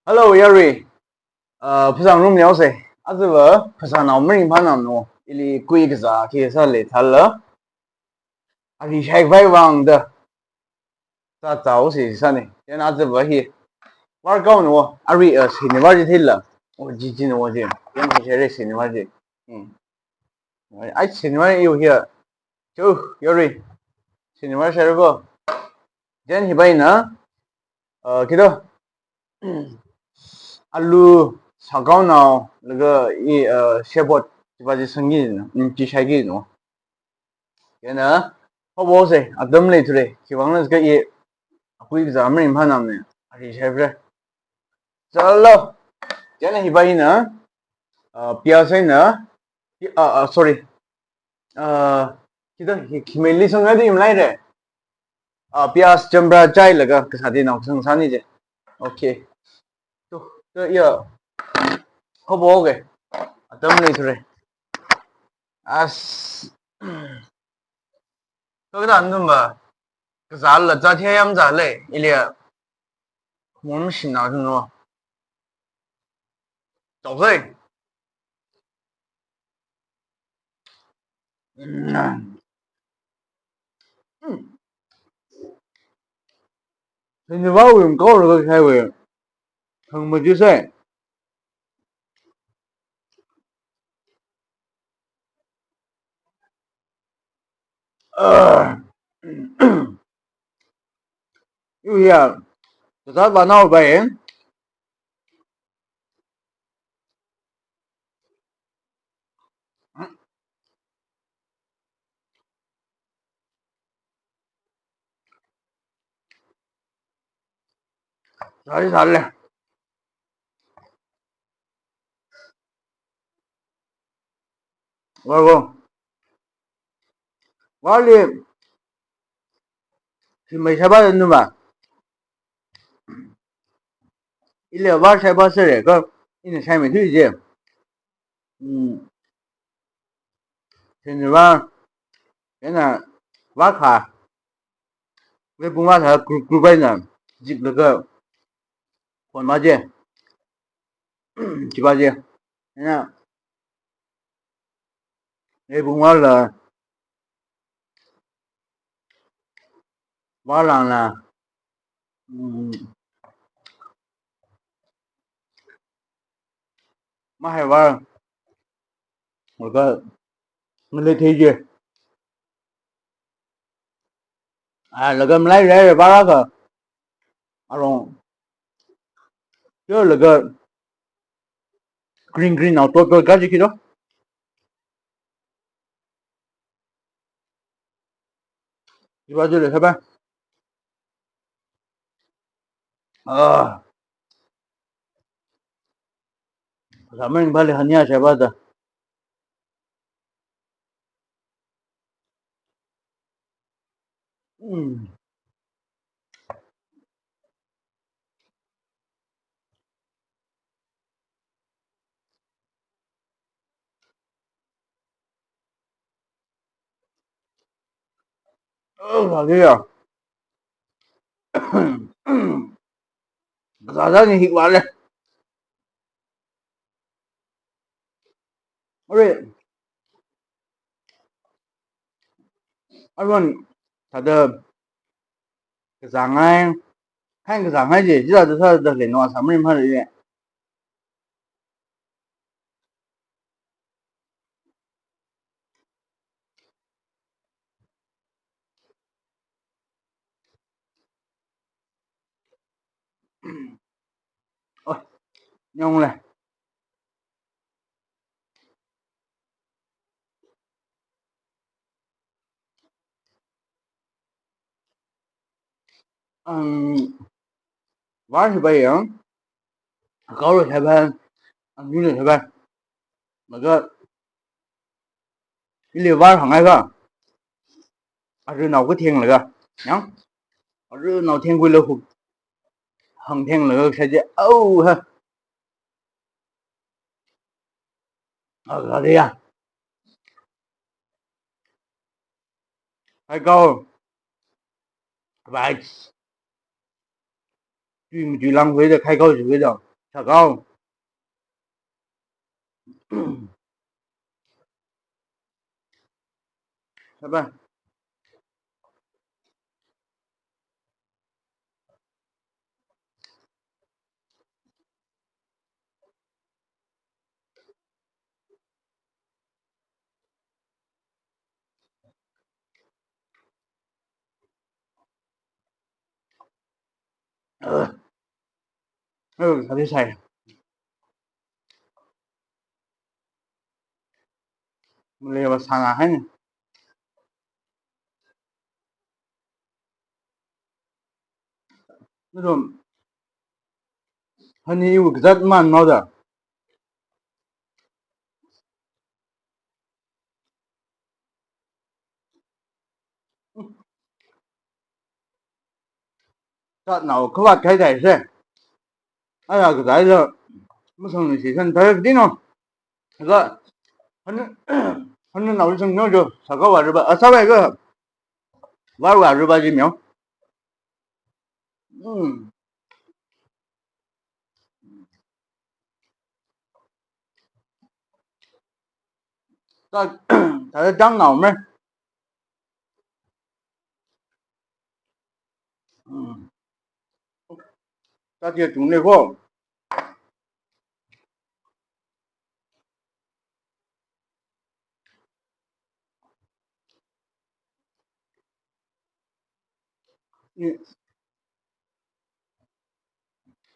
Hello, Yari. Phasā room liao se. Azwa phasā na umring panam no. Ili kui kaza kesa le thala. Ari shai vai wang da. Ta zao se sane. Yan azwa hi. War gao no. Ari sini war ji thila. O ji ji no ji. Yan hi shai re sini war ji. Ai sini war you here. Chu, Yari. Sini war shai go. Jan hi bai na. Kito. Alu sagao na laga i shebot baji sangi no ji shai gi no yana hobo se adam le ture ki wang nas ga ye apui za amri imha nam ne ari shai bre chalo yana hi bai na pia sai na sorry kita kimeli sanga de im lai re pia chambra chai laga ka sa de na sang sa ni je okay to ya hobo ge adam le ture as 그거다 안 봐. 그래서 자 태양 잘래. 이래 몸 신나 좀 너. 저기. 음. 근데 와 우리 거를 그렇게 해 왜. 뭐 주세. 어. 이거야. 그래서 봐 나올 바에. 다시 살래. 뭐고? 빨리 지금 해봐야 되는 말. 일레 와 해봤어래. 그 이제 삶이 되지.现在吧，现在挖卡，为不挖他古怪呢，这那个换马姐，几把姐，现在为不挖了，挖上了，嘛还挖，我个我来推荐，哎，那个来人把那个那种，就那个 green 啊，多赶紧去了，几把姐来，下班，啊，咱们把那年下班的，咋的呀？咋让你完了？我说，我说他的个啥哎？看个啥海去，知道这他的人话，什么人怕人远？哦，用了，玩是不一样，高了裁判，女的裁判，那个你玩上那个，是闹个天那个，娘，是闹天归了后，横天那个开的，哦哈，咋的呀？还高，白，最浪费的开高是为了。茶糕，下班。他的菜，那个长安很，那种很有个在蛮好的，他脑壳把开台噻，哎呀，个在这，我从那些人他不定了，那个反正脑子生苗就茶糕娃日吧，稍微个娃日吧几苗，他他在长脑门，他这种的货，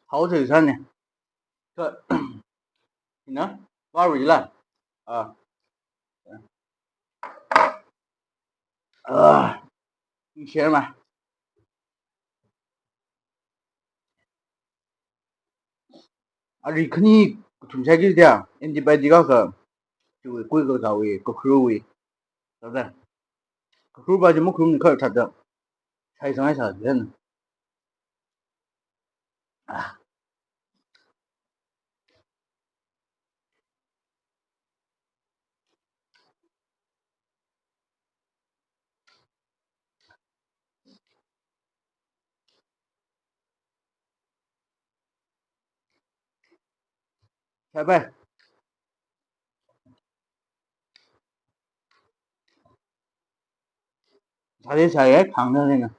好水产呢，这呢娃日了啊你写嘛？你肯定从小就是这样，人家摆这个是就会贵个稍微个口味，是不是？个口吧就没口味可差的，菜上还啥子呢？啊，菜摆，他的菜也烫着的呢。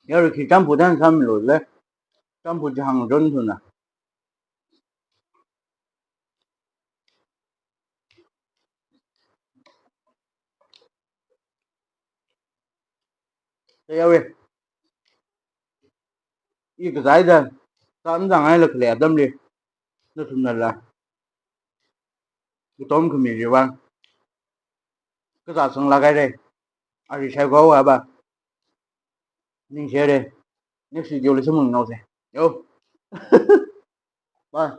要是去占卜单他们路的，占卜就杭州去了，这要喂，一个在的，咱们上海了去来咱们的，那从哪来？就东去米地方，个啥生拉开的，而且菜高啊吧，明显的，你是有的什么脑噻？有，来。